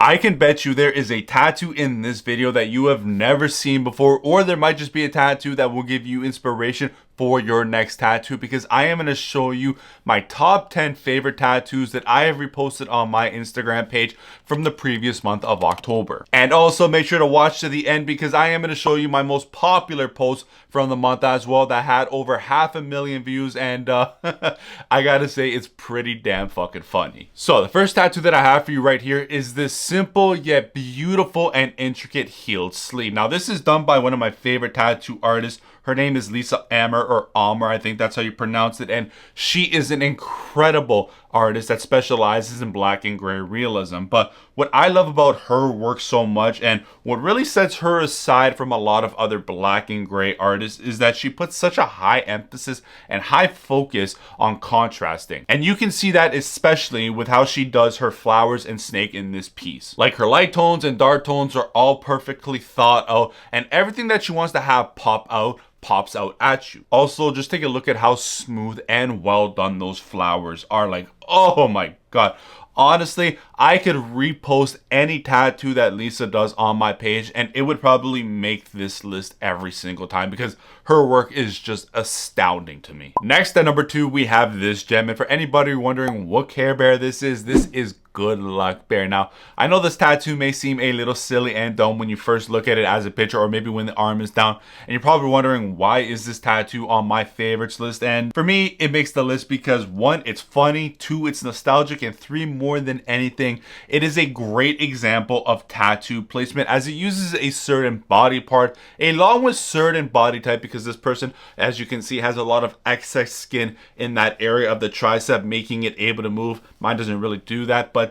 I can bet you there is a tattoo in this video that you have never seen before, or there might just be a tattoo that will give you inspiration for your next tattoo, because I am going to show you my top 10 favorite tattoos that I have reposted on my Instagram page from the previous month of October. And also make sure to watch to the end, because I am going to show you my most popular post from the month as well that had over 500,000 views, and I gotta say it's pretty damn fucking funny. So the first tattoo that I have for you right here is this simple yet beautiful and intricate heeled sleeve. Now this is done by one of my favorite tattoo artists. Her name is Lisa Ammer, or Ammer, I think that's how you pronounce it. And she is an incredible artist that specializes in black and gray realism. But what I love about her work so much, and what really sets her aside from a lot of other black and gray artists, is that she puts such a high emphasis and high focus on contrasting. And you can see that especially with how she does her flowers and snake in this piece. Like, her light tones and dark tones are all perfectly thought out, and everything that she wants to have pop out pops out at you. Also, just take a look at how smooth and well done those flowers are. Like, oh my god. Honestly, I could repost any tattoo that Lisa does on my page and it would probably make this list every single time, because her work is just astounding to me. Next, at number 2, we have this gem. And for anybody wondering what Care Bear this is Good Luck Bear. Now, I know this tattoo may seem a little silly and dumb when you first look at it as a picture, or maybe when the arm is down, and you're probably wondering, why is this tattoo on my favorites list? And for me, it makes the list because 1, it's funny, 2, it's nostalgic, and 3, more than anything, it is a great example of tattoo placement, as it uses a certain body part along with certain body type, because this person, as you can see, has a lot of excess skin in that area of the tricep, making it able to move. Mine doesn't really do that, but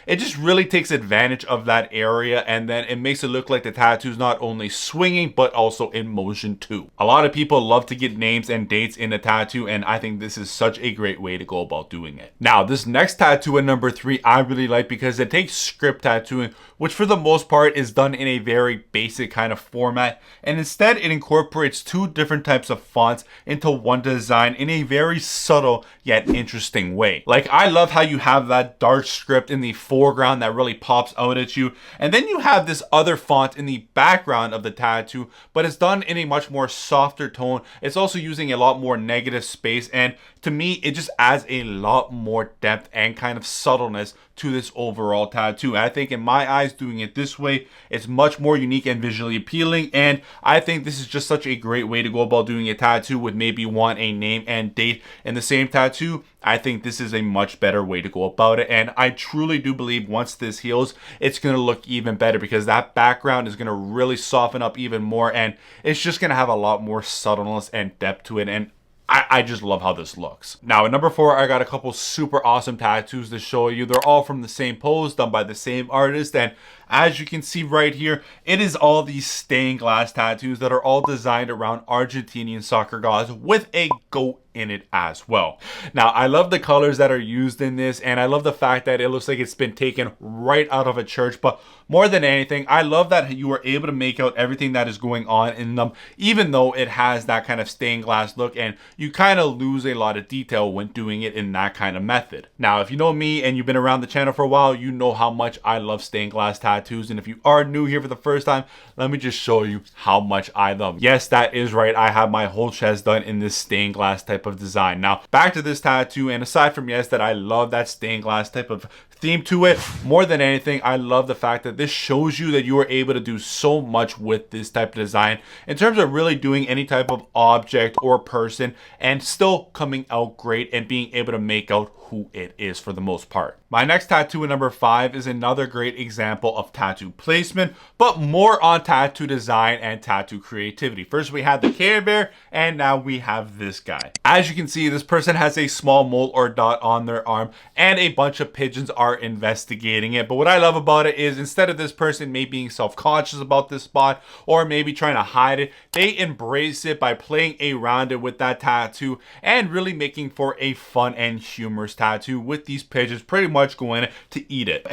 it just really takes advantage of that area, and then it makes it look like the tattoo is not only swinging but also in motion too. A lot of people love to get names and dates in a tattoo, and I think this is such a great way to go about doing it. Now, this next tattoo at number 3 I really like, because it takes script tattooing, which for the most part is done in a very basic kind of format, and instead it incorporates 2 different types of fonts into one design in a very subtle yet interesting way. Like, I love how you have that dark script in the foreground that really pops out at you, and then you have this other font in the background of the tattoo, but it's done in a much more softer tone. It's also using a lot more negative space, and to me it just adds a lot more depth and kind of subtleness to this overall tattoo. I think in my eyes, doing it this way, it's much more unique and visually appealing, and I think this is just such a great way to go about doing a tattoo with maybe want a name and date in the same tattoo. I think this is a much better way to go about it, and I truly do believe once this heals, it's going to look even better, because that background is going to really soften up even more, and it's just going to have a lot more subtleness and depth to it, and I just love how this looks. Now, at number 4, I got a couple super awesome tattoos to show you. They're all from the same pose, done by the same artist, and as you can see right here, it is all these stained glass tattoos that are all designed around Argentinian soccer gods with a goat in it as well. Now, I love the colors that are used in this, and I love the fact that it looks like it's been taken right out of a church, but more than anything, I love that you are able to make out everything that is going on in them, even though it has that kind of stained glass look, and you kind of lose a lot of detail when doing it in that kind of method. Now, if you know me and you've been around the channel for a while, you know how much I love stained glass tattoos, and if you are new here for the first time, let me just show you how much I love them. Yes, that is right, I have my whole chest done in this stained glass type of design. Now, back to this tattoo, and aside from, yes, that I love that stained glass type of theme to it, more than anything, I love the fact that this shows you that you are able to do so much with this type of design in terms of really doing any type of object or person and still coming out great and being able to make out who it is for the most part. My next tattoo at number 5 is another great example of tattoo placement, but more on tattoo design and tattoo creativity. First, we had the Care Bear, and now we have this guy. As you can see, this person has a small mole or dot on their arm, and a bunch of pigeons are investigating it. But what I love about it is, instead of this person maybe being self-conscious about this spot or maybe trying to hide it, they embrace it by playing around it with that tattoo and really making for a fun and humorous tattoo with these pigeons pretty much going to eat it.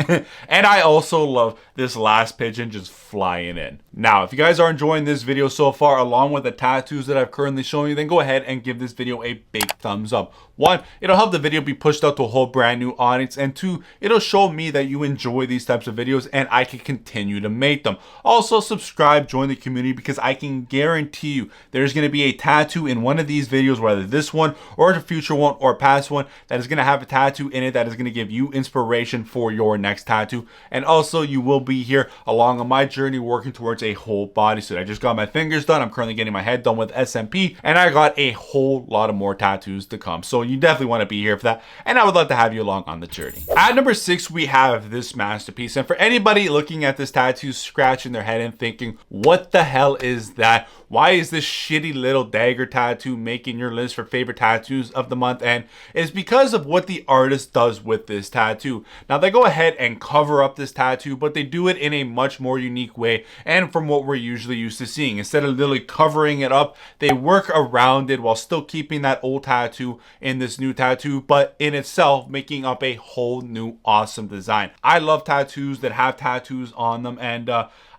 And I also love this last pigeon just flying in. Now, if you guys are enjoying this video so far, along with the tattoos that I've currently shown you, then go ahead and give this video a big thumbs up. One, it'll help the video be pushed out to a whole brand new audience, and two, it'll show me that you enjoy these types of videos and I can continue to make them. Also, subscribe, join the community, because I can guarantee you there's going to be a tattoo in one of these videos, whether this one or a future one or a past one, that is going to have a tattoo in it that is going to give you inspiration for your next tattoo. And also, you will be here along on my journey working towards a whole bodysuit. I just got my fingers done. I'm currently getting my head done with SMP, and I got a whole lot of more tattoos to come. So you definitely want to be here for that, and I would love to have you along on the journey. At number 6, we have this masterpiece. And for anybody looking at this tattoo, scratching their head and thinking, what the hell is that? Why is this shitty little dagger tattoo making your list for favorite tattoos of the month? And it's because of what the artist does with this tattoo. Now, they go ahead and cover up this tattoo, but they do it in a much more unique way, and from what we're usually used to seeing. Instead of literally covering it up, they work around it while still keeping that old tattoo in this new tattoo, but in itself making up a whole new awesome design. I love tattoos that have tattoos on them, and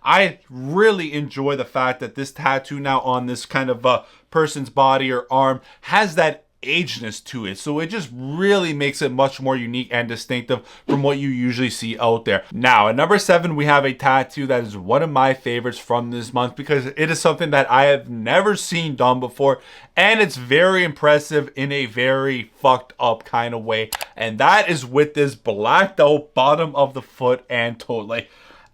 I really enjoy the fact that this tattoo now on this kind of person's body or arm has that ageness to it, so it just really makes it much more unique and distinctive from what you usually see out there. Now, at number 7, we have a tattoo that is one of my favorites from this month, because it is something that I have never seen done before, and it's very impressive in a very fucked up kind of way, and that is with this blacked out bottom of the foot and toe. Like,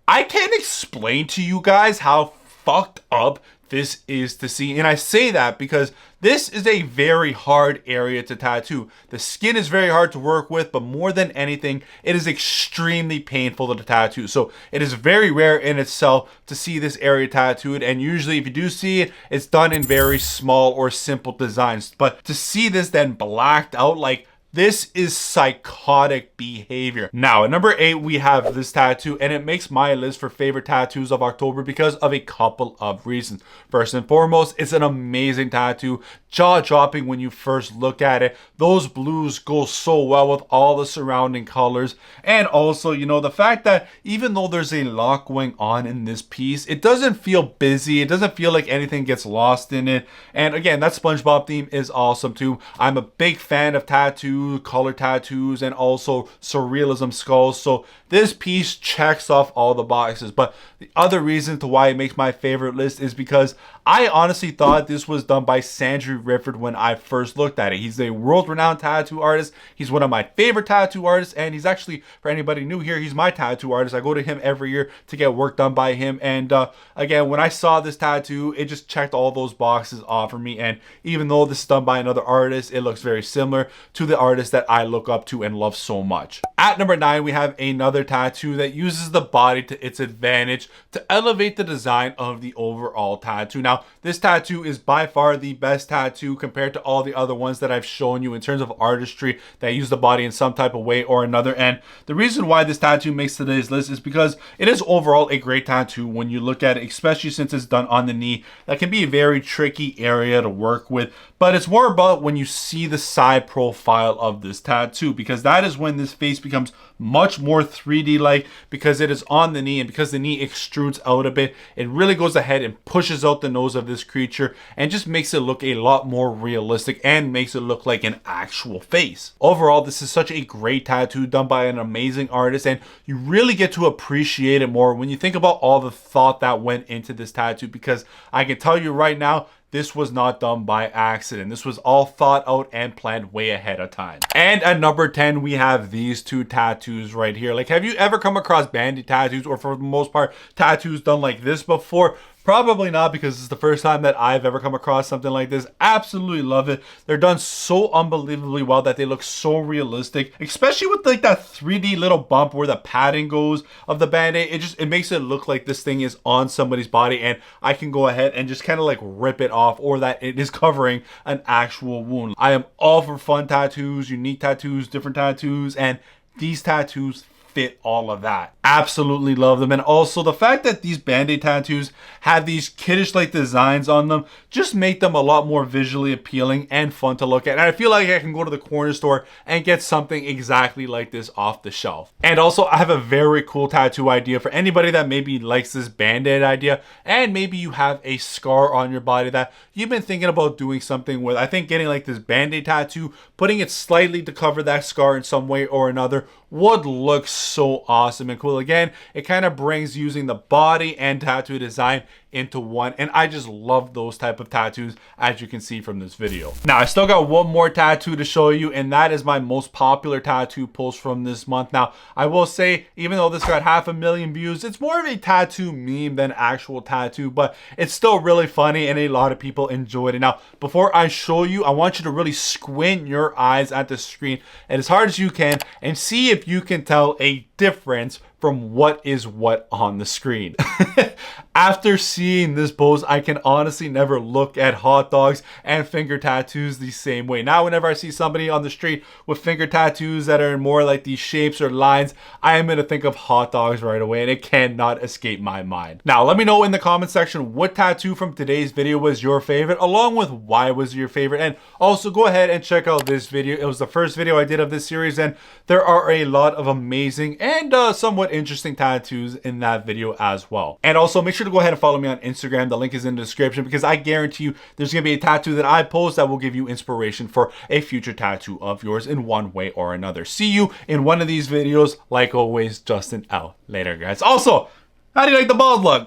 I can't explain to you guys how fucked up this is to see, and I say that because this is a very hard area to tattoo. The skin is very hard to work with, but more than anything, it is extremely painful to tattoo. So it is very rare in itself to see this area tattooed, and usually if you do see it, it's done in very small or simple designs. But to see this then blacked out, like, this is psychotic behavior. Now, at number 8, we have this tattoo, and it makes my list for favorite tattoos of October because of a couple of reasons. First and foremost, it's an amazing tattoo, jaw-dropping when you first look at it. Those blues go so well with all the surrounding colors. And also, you know, the fact that even though there's a lot going on in this piece, it doesn't feel busy. It doesn't feel like anything gets lost in it. And again, that SpongeBob theme is awesome too. I'm a big fan of tattoos, color tattoos, and also surrealism skulls, so this piece checks off all the boxes. But the other reason to why it makes my favorite list is because I honestly thought this was done by Sandry Rifford when I first looked at it. He's a world-renowned tattoo artist. He's one of my favorite tattoo artists, and he's actually, for anybody new here, he's my tattoo artist. I go to him every year to get work done by him, and again, when I saw this tattoo, it just checked all those boxes off for me. And even though this is done by another artist, it looks very similar to the artist that I look up to and love so much. At number 9, we have another tattoo that uses the body to its advantage to elevate the design of the overall tattoo. Now, this tattoo is by far the best tattoo compared to all the other ones that I've shown you in terms of artistry that use the body in some type of way or another. And the reason why this tattoo makes today's list is because it is overall a great tattoo when you look at it, especially since it's done on the knee. That can be a very tricky area to work with, but it's more about when you see the side profile of this tattoo, because that is when this face becomes much more 3D like, because it is on the knee, and because the knee extrudes out a bit, it really goes ahead and pushes out the nose of this creature and just makes it look a lot more realistic and makes it look like an actual face. Overall, this is such a great tattoo done by an amazing artist, and you really get to appreciate it more when you think about all the thought that went into this tattoo, because I can tell you right now, this was not done by accident. This was all thought out and planned way ahead of time. And at number 10, we have these two tattoos right here. Like, have you ever come across BandAid tattoos, or for the most part, tattoos done like this before? Probably not, because it's the first time that I've ever come across something like this. Absolutely love it. They're done so unbelievably well that they look so realistic, especially with like that 3D little bump where the padding goes of the Band-Aid. It makes it look like this thing is on somebody's body, and I can go ahead and just kind of like rip it off, or that it is covering an actual wound. I am all for fun tattoos, unique tattoos, different tattoos, and these tattoos fit all of that. Absolutely love them. And also the fact that these BandAid tattoos have these kiddish like designs on them just make them a lot more visually appealing and fun to look at. And I feel like I can go to the corner store and get something exactly like this off the shelf. And also I have a very cool tattoo idea for anybody that maybe likes this BandAid idea, and maybe you have a scar on your body that you've been thinking about doing something with. I think getting like this BandAid tattoo, putting it slightly to cover that scar in some way or another would look so awesome and cool. Again, it kind of brings using the body and tattoo design into one, and I just love those type of tattoos, as you can see from this video. Now I still got one more tattoo to show you, and that is my most popular tattoo post from this month. Now I will say, even though this got 500,000 views, it's more of a tattoo meme than actual tattoo, but it's still really funny and a lot of people enjoyed it. Now before I show you, I want you to really squint your eyes at the screen and as hard as you can and see if you can tell a difference from what is what on the screen. After seeing this post, I can honestly never look at hot dogs and finger tattoos the same way. Now whenever I see somebody on the street with finger tattoos that are more like these shapes or lines, I am going to think of hot dogs right away, and it cannot escape my mind. Now let me know in the comment section what tattoo from today's video was your favorite, along with why it was your favorite, and also go ahead and check out this video. It was the first video I did of this series, and there are a lot of amazing and somewhat interesting tattoos in that video as well. And also make sure to go ahead and follow me on Instagram. The link is in the description, because I guarantee you there's gonna be a tattoo that I post that will give you inspiration for a future tattoo of yours in one way or another. See you in one of these videos. Like always, Justin out. Later guys. Also, how do you like the bald look?